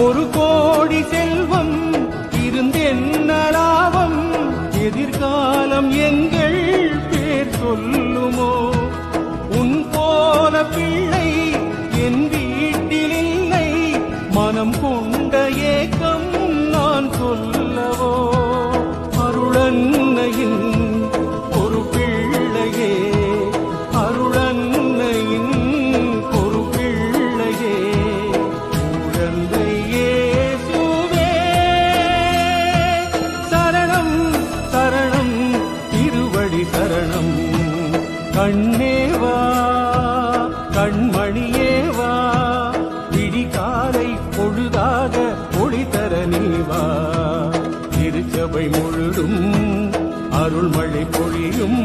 ஒரு கோடி செல்வம் இருந்தென்ன லாபம், எதிர்காலம் எங்கள் பேர் சொல்லுமோ? உன் போல பிள்ளை என் வீட்டில் இல்லை, மனம் கொண்ட ஏக்கம் நான் சொல்லவோ? அருளன்னையின் ஒரு பிள்ளையே, அருளன்னையின் ஒரு பிள்ளையே, குழந்தை இயேசுவே. சரணம் சரணம் திருவடி சரணம். கண்ணேவா கண்மணியேவா, விடிகாலை பொழுதாக ஒளி தர நீவா. திருச்சபை முழுதும் அருள்மழை பொழியும்